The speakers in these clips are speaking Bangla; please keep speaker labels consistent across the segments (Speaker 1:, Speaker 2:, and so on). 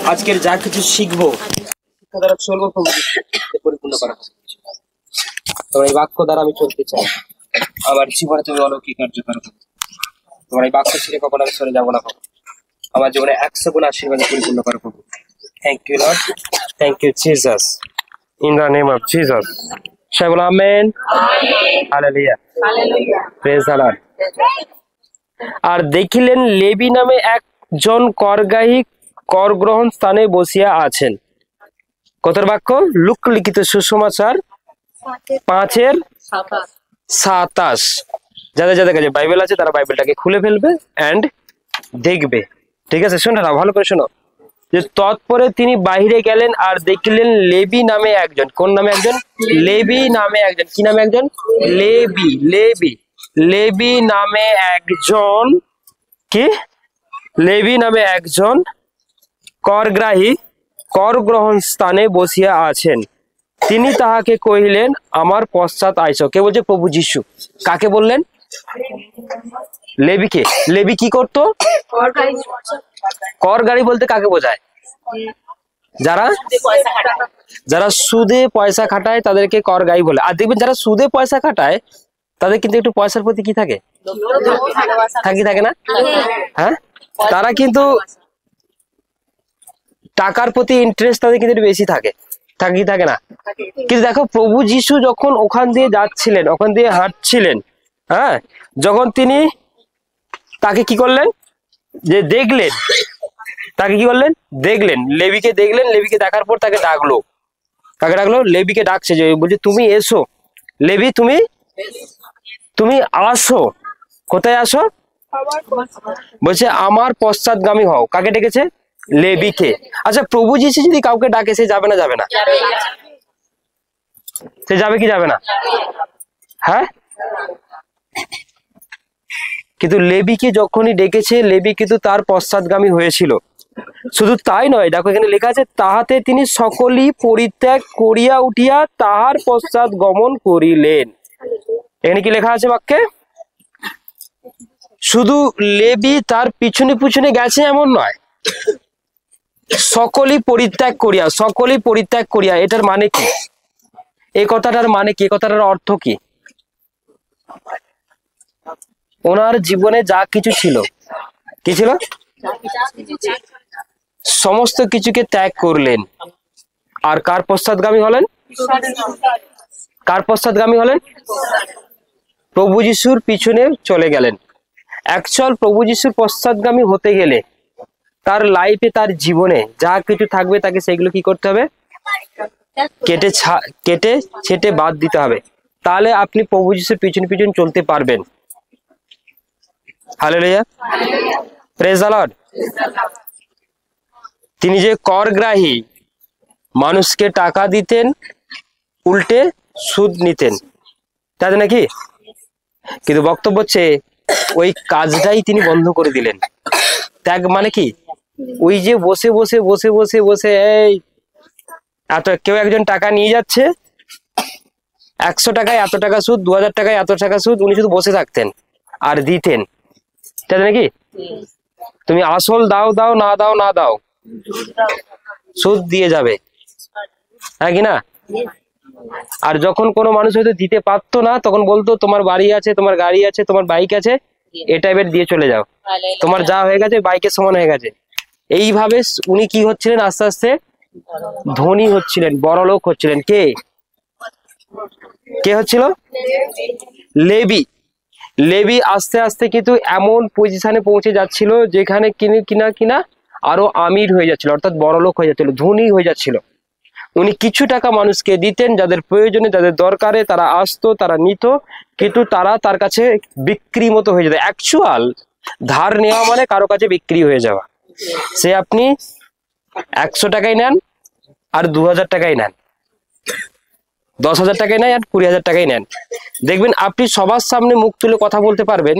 Speaker 1: আজকের যা কিছু শিখবো শিক্ষা দ্বারা চলবো পরিপূর্ণ করা। তোমার এই বাক্য দ্বারা আমি চলতে চাই, আমার জীবনে তুমি অলৌকিক কার্য করো। তোমার এই বাক্য ছেড়ে কখনো আমি সরে যাবো না। আমার জীবনে 100 গুণ আশীর্বাদে পরিপূর্ণ করো প্রভু। Thank you Lord, thank you Jesus, in the name of Jesus. সবাই বলো amen, hallelujah, praise the lord. আর দেখিলেন লেবি নামে একজন করগ্রাহী কর গ্রহণ স্থানে বসিয়া আছেন। কতর বাক্য? লুক লিখিত সুসমাচার 5:27। যাদের যাদের কাছে বাইবেল আছে তারা বাইবেলটাকে খুলে ফেলবে এন্ড দেখবে। ঠিক আছে, শোনো না, ভালো করে শোনো। যে তৎপরে তিনি বাহিরে গেলেন আর দেখিলেন লেবি নামে একজন। কোন নামে একজন? লেবি নামে একজন। কি নামে একজন? লেবি। লেবি লেবি নামে একজন কি? লেবি নামে একজন করগ্রাহী কর গ্রহণ স্থানে বসিয়া আছেন। তিনি তাহাকে কহিলেন, আমার পশ্চাৎ আইসো। কে বলছে? প্রভু যিশু। কাকে বললেন? লেবিকে। লেবি কি করতো? কর গাড়ি বলতে কাকে বোঝায়? যারা যারা সুদে পয়সা খাটায় তাদেরকে কর গাড়ি বলে। আর দেখবেন যারা সুদে পয়সা খাটায় তাদের কিন্তু একটু পয়সার প্রতি কি থাকে? থাকে না? হ্যাঁ, তারা কিন্তু টাকার প্রতি ইন্টারেস্ট তাদের কিন্তু বেশি থাকে না? কিন্তু দেখো, প্রভু যিশু যখন ওখান দিয়ে যাচ্ছিলেন, ওখান দিয়ে হাঁটছিলেন, হ্যাঁ, যখন তিনি তাকে কি করলেন? যে দেখলেন, তাকে কি করলেন? দেখলেন, লেবিকে দেখলেন। লেবিকে দেখার পর তাকে ডাকলো। কাকে ডাকলো? লেবিকে ডাকছে, যে বলছে তুমি এসো লেবি, তুমি আসো। কোথায় আসো? বলছে আমার পশ্চাৎগামী হও। কাকে ডেকেছে? লেবিকে। আচ্ছা, প্রভু যিশু যদি কাউকে ডাকে সে যাবে না? যাবে না? সে যাবে কি যাবে না? হ্যাঁ, কিন্তু লেবিকে যখনই ডেকেছে, লেবি কিন্তু তার পশ্চাৎগামী হয়েছিল। শুধু তাই নয়, দেখো এখানে লেখা আছে, তাহাতে তিনি সকলই পরিত্যাগ করিয়া উঠিয়া তাহার পশ্চাৎ গমন করিলেন। এখানে কি লেখা আছে বাক্যে? শুধু লেবি তার পিছনে পিছনে গেছে এমন নয়, সকলই পরিত্যাগ করিয়া। সকলই পরিত্যাগ করিয়া, এটার মানে কি? এই কথাটার মানে কি? কথাটার অর্থ কি? ওনার জীবনে যা কিছু ছিল, কি ছিল? সমস্ত কিছুকে ত্যাগ করলেন। আর কার পশ্চাৎগামী হলেন? কার পশ্চাৎগামী হলেন? প্রভু যিশুর পিছনে চলে গেলেন। অ্যাকচুয়াল প্রভু যিশুর পশ্চাৎগামী হতে গেলে তার লাইফে, তার জীবনে যা কিছু থাকবে তাকে সেগুলো কি করতে হবে? কেটে ছেটে বাদ দিতে হবে। তাহলে আপনি প্রভু যিশুর পিছন পিছন চলতে পারবেন। Hallelujah, praise the Lord. তিনি যে করগ্রাহী, মানুষকে টাকা দিতেন, উল্টে সুদ নিতেন, তাই নাকি? কিন্তু বক্তব্য হচ্ছে ওই কাজটাই তিনি বন্ধ করে দিলেন। ত্যাগ মানে কি? ওই যে বসে বসে বসে বসে বসে এই এত, কেউ একজন টাকা নিয়ে যাচ্ছে, 100 টাকায় এত টাকা সুদ, 2000 টাকায় এত টাকা সুদ, উনি শুধু বসে থাকতেন আর দিতেন, তাই নাকি? তুমি আসল দাও দাও, না দাও না দাও, সুদ দিয়ে যাবে, হ্যাঁ কি না? আর যখন কোনো মানুষ হয়তো দিতে পারতো না, তখন বলতো তোমার বাড়ি আছে, তোমার গাড়ি আছে, তোমার বাইক আছে, এটা এবার দিয়ে চলে যাও, তোমার যা হয়ে গেছে বাইকের সমান হয়ে গেছে। এইভাবে উনি কি হচ্ছিলেন? আস্তে আস্তে ধনী হচ্ছিলেন, বড় লোক হচ্ছিলেন। কে হচ্ছিল? লেবি। লেবি আস্তে আস্তে কিন্তু এমন পজিশনে পৌঁছে যাচ্ছিল যেখানে কিনা আরো আমির হয়ে যাচ্ছিল, অর্থাৎ বড় লোক হয়ে যাচ্ছিল, ধনী হয়ে যাচ্ছিল। উনি কিছু টাকা মানুষকে দিতেন, যাদের প্রয়োজনে, যাদের দরকারে তারা আসতো, তারা নিত, কিন্তু তারা তার কাছে বিক্রি মতো হয়ে যেত। অ্যাকচুয়াল ধার নেওয়া মানে কারো কাছে বিক্রি হয়ে যাওয়া। সে আপনি 100 টাকায় নেন আর 2000 টাকায় নেন, 10,000 টাকায় নেন আর 20,000 টাকায় নেন, দেখবেন আপনি সবার সামনে মুখ তুলে কথা বলতে পারবেন,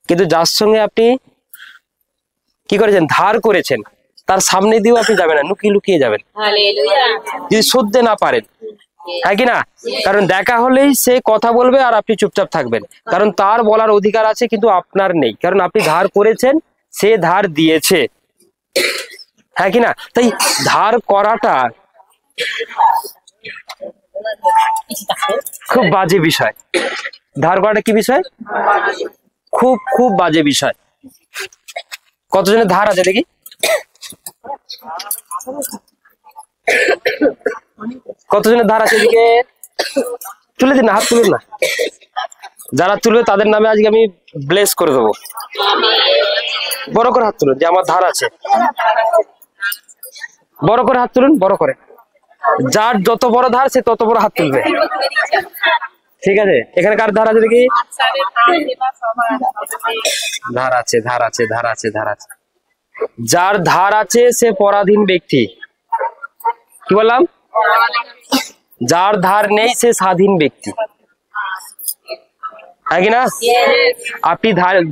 Speaker 1: কিন্তু যার সঙ্গে আপনি কি করেছেন, ধার করেছেন, তার সামনে দিয়েও আপনি যাবেন না, লুকিয়ে লুকিয়ে যাবেন যদি সহ্য না পারেন, হ্যাঁ কি না? কারণ দেখা হলেই সে কথা বলবে আর আপনি চুপচাপ থাকবেন, কারণ তার বলার অধিকার আছে কিন্তু আপনার নেই, কারণ আপনি ধার করেছেন, সে ধার দিয়েছে। হ্যাঁ কি না? তাই ধার করাটা খুব বাজে বিষয়। ধার করাটা কি বিষয়? খুব খুব বাজে বিষয়। কতজনের ধার আছে দেখি? কতজনের ধার আছে এদিকে? তুলে দিন না, হাত তুলুন না। যারা তুলবে তাদের নামে আজকে আমি ব্লেস করে দেবো। বড় করে হাত তুলুন যে আমার ধার আছে। বড় করে হাত তুলুন, বড় করে। যার যত বড় ধার সে তত বড় হাত তুলবে। ঠিক আছে, এখানে কার ধার আছে দেখি? ধার আছে, ধার আছে, ধার আছে, ধার আছে। যার ধার আছে সে পরাধীন ব্যক্তি। কি বললাম? যার ধার নেই সে স্বাধীন ব্যক্তি। হ্যাঁ কি না? আপনি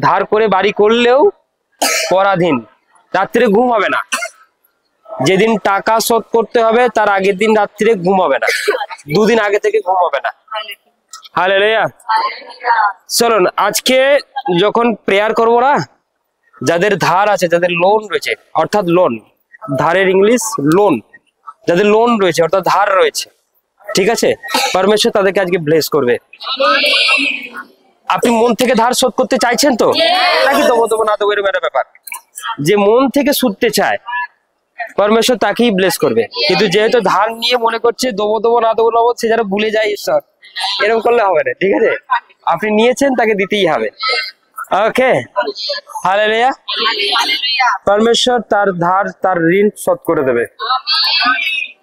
Speaker 1: ধার করে বাড়ি করলেও পরাধীন। রাত্রে ঘুম হবে না। যেদিন টাকা শোধ করতে হবে তার আগের দিন রাত্রে ঘুম হবে না, দুদিন আগে থেকে ঘুম হবে না। হালেলুয়া। চলুন আজকে যখন প্রেয়ার করবো না, যাদের ধার আছে, যাদের লোন রয়েছে, অর্থাৎ লোন, ধারের ইংলিশ লোন, যাদের লোন রয়েছে অর্থাৎ ধার রয়েছে, ঠিক আছে, পরমেশ্বর তাদেরকে আজকে ব্লেস করবে। আপনি মন থেকে ধার শোধ করতে চাইছেন তো, নাকি দেবো দেবো না দেবো এরকম একটা ব্যাপার? যে মন থেকে শুধতে চায় পরমেশ্বর তাকেই ব্লেস করবে। কিন্তু যেহেতু ধার নিয়ে মনে করছে দেবো দেবো না দেবো না, সে যারা ভুলে যায় ঈশ্বর, এরকম করলে হবে না। ঠিক আছে, আপনি নিয়েছেন তাকে দিতেই হবে। Okay, hallelujah. পরমেশ্বর তার ধার, তার ঋণ শোধ করে দেবে।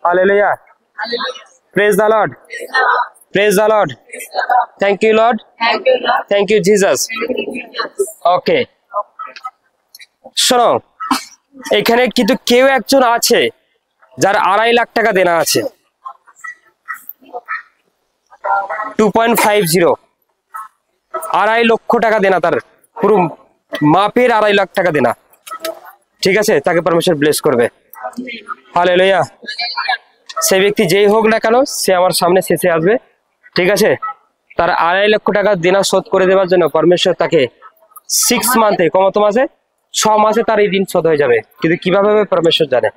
Speaker 1: Hallelujah. Praise the lord, praise the lord. Thank you Lord, thank you Jesus. Okay, শোনো, এখানে কিন্তু কেউ একজন আছে যার 2.5 লাখ টাকা দেনা আছে। 2.50, 2.5 লক্ষ টাকা দেনা, তার পুরো মাপের 2.5 লাখ টাকা দেনা। ঠিক আছে, তাকে পরমেশ্বর ব্লেস করবে। হালেলুয়া। সেই ব্যক্তি যেই হোক না কেন, সে আমার সামনে শেষে আসবে। ঠিক আছে, তার 2.5 লক্ষ টাকা দেনা শোধ করে দেওয়ার জন্য পরমেশ্বর তাকে 6 মান্থে, কত মাসে? 6 মাসে তার এই ঋণ শোধ হয়ে যাবে। কিন্তু কিভাবে হবে পরমেশ্বর জানে।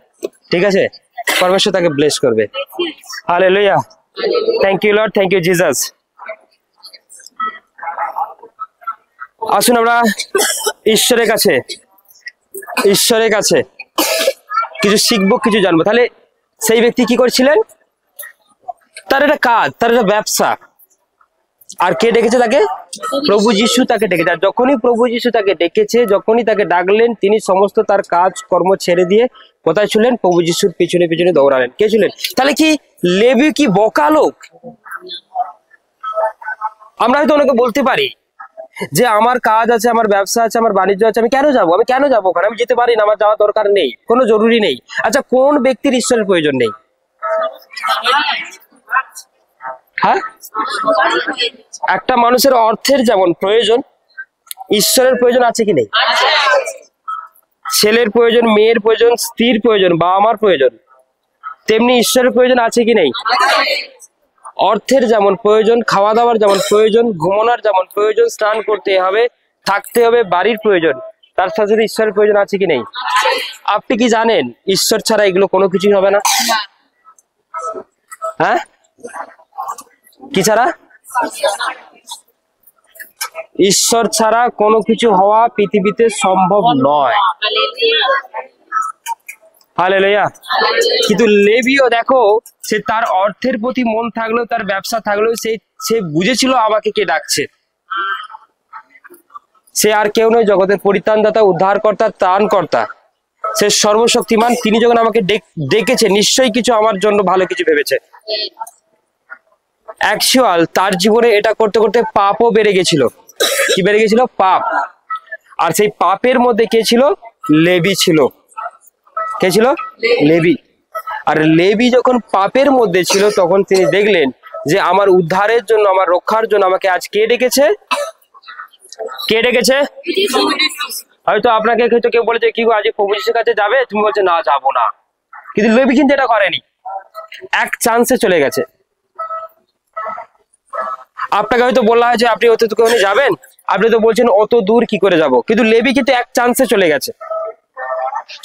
Speaker 1: ঠিক আছে, পরমেশ্বর তাকে ব্লেস করবে। Hallelujah. Thank you Lord, thank you Jesus. আসুন আমরা ঈশ্বরের কাছে, ঈশ্বরের কাছে কিছু শিখবো, কিছু জানবো। তাহলে সেই ব্যক্তি কি করছিলেন? তার একটা কাজ, তার একটা ব্যবসা। আর কে ডেকেছে তাকে? প্রভু যিশু তাকে ডেকেছে। আর যখনই প্রভু যিশু তাকে ডেকেছে, যখনই তাকে ডাকলেন, তিনি সমস্ত তার কাজ কর্ম ছেড়ে দিয়ে কোথায় ছিলেন? প্রভু যিশুর পিছনে পিছনে দৌড়ালেন। কে ছিলেন? তাহলে কি লেবি কি বোকা লোক? আমরা হয়তো অনেকে বলতে পারি যে আমার কাজ আছে, আমার ব্যবসা আছে, আমার বাণিজ্য আছে, আমি কেন যাবো? আমি কেন যাবো ওখানে? আমি যেতে পারি না, আমার যাওয়ার দরকার নেই, কোনো জরুরি নেই। আচ্ছা, কোন ব্যক্তির ঈশ্বরের প্রয়োজন নেই? হ্যাঁ, একটা মানুষের অর্থের যেমন প্রয়োজন, ঈশ্বরের প্রয়োজন আছে কি নেই? ছেলের প্রয়োজন, মেয়ের প্রয়োজন, স্ত্রীর প্রয়োজন, বাবা মার প্রয়োজন, তেমনি ঈশ্বরের প্রয়োজন আছে কি নেই? অর্থের যেমন প্রয়োজন, খাওয়া দাওয়ার যেমন প্রয়োজন, ঘুমানোর যেমন প্রয়োজন, স্নান করতে হবে, থাকতে হবে, বাড়ির প্রয়োজন, তার সাথে সাথে ঈশ্বরের প্রয়োজন আছে কি নেই? আপনি কি জানেন ঈশ্বর ছাড়া এগুলো কোনো কিছুই হবে না? হ্যাঁ, কি ছাড়া? ঈশ্বর ছাড়া কোনো কিছু হওয়া পৃথিবীতে সম্ভব নয়। হালেলুয়া। কিন্তু লেবিও দেখো, সে তার অর্থের প্রতি মন থাকলেও, তার ব্যবসা থাকলেও, সে বুঝেছিল আমাকে কে ডাকছে। সে আর কেউ নয়, জগতের পরিত্রাণদাতা, উদ্ধারকর্তা, ত্রাণকর্তা। সে সর্বশক্তিমান। তিনি যখন আমাকে ডেকেছে, নিশ্চয়ই কিছু আমার জন্য ভালো কিছু ভেবেছে। অ্যাকচুয়াল তার জীবনে এটা করতে করতে পাপও বেড়ে গেছিল। কি বেড়ে গেছিল? পাপ। আর সেই পাপের মধ্যে কে ছিল? লেবি ছিল। কে ছিল? লেবি। আর লেবি যখন পাপের মধ্যে ছিল, তখন তিনি দেখলেন যে আমার উদ্ধারের জন্য, আমার রক্ষার জন্য আমাকে আজ কে ডেকেছে? কে ডেকেছে? হয়তো আপনাকে হয়তো কেউ বলেছে, কি গো আজ প্রভু যিশুর কাছে যাবে? তুমি বলছো না, যাবো না। কিন্তু লেবি কিন্তু এটা করেনি, এক চান্সে চলে গেছে। আপনাকে হয়তো বলা হয় যে আপনি অতটুকুনি যাবেন, আপনি তো বলছেন অত দূর কি করে যাব। কিন্তু লেবি কিন্তু এক চান্সে চলে গেছে।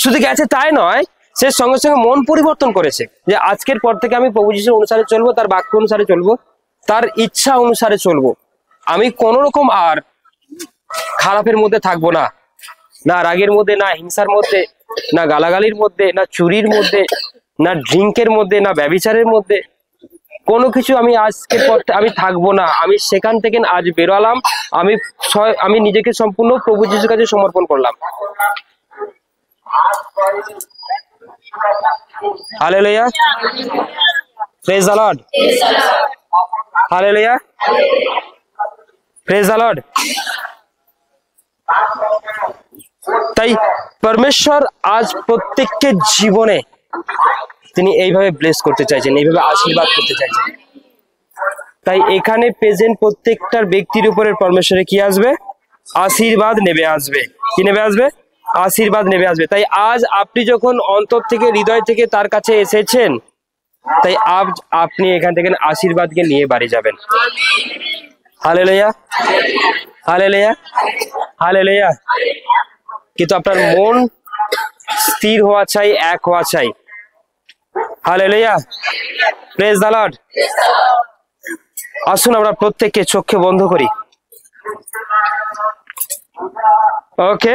Speaker 1: শুধু গেছে তাই নয়, সে সঙ্গে সঙ্গে মন পরিবর্তন করেছে যে আজকের পর থেকে আমি প্রভু যিশুর অনুসারে চলবো, তার বাক্য অনুসারে চলবো, তার ইচ্ছা অনুসারে চলবো। আমি কোন রকম আর খারাপের মধ্যে থাকবো না, না রাগের মধ্যে, না হিংসার মধ্যে, না গালাগালির মধ্যে, না চুরির মধ্যে, না ড্রিঙ্কের মধ্যে, না ব্যভিচারের মধ্যে, কোনো কিছু আমি আজকের পর আমি থাকবো না। আমি সেখান থেকে আজ বেরোলাম, আমি নিজেকে সম্পূর্ণ প্রভু যিশুর কাছে সমর্পণ করলাম। Hallelujah, praise the Lord, hallelujah, praise the Lord. তাই পরমেশ্বর আজ প্রত্যেককে জীবনে তিনি এইভাবে ব্লেস করতে চাইছেন, এইভাবে আশীর্বাদ করতে চাইছেন। তাই এখানে প্রেজেন্ট প্রত্যেকটার ব্যক্তির উপরে পরমেশ্বরে কি আসবে? আশীর্বাদ নেবে আসবে। কি নেবে আসবে? আশীর্বাদ নেবে আসবে। তাই আজ আপনি যখন অন্তর থেকে, হৃদয় থেকে তার কাছে এসেছেন, তাই আজ আপনি এখান থেকে আশীর্বাদকে নিয়ে বাড়ি যাবেন। Hallelujah, hallelujah, hallelujah. কিন্তু আপনার মন স্থির হওয়া চাই, এক হওয়া চাই। Hallelujah, praise the Lord. আসুন আমরা প্রত্যেককে চোখকে বন্ধ করি। ওকে।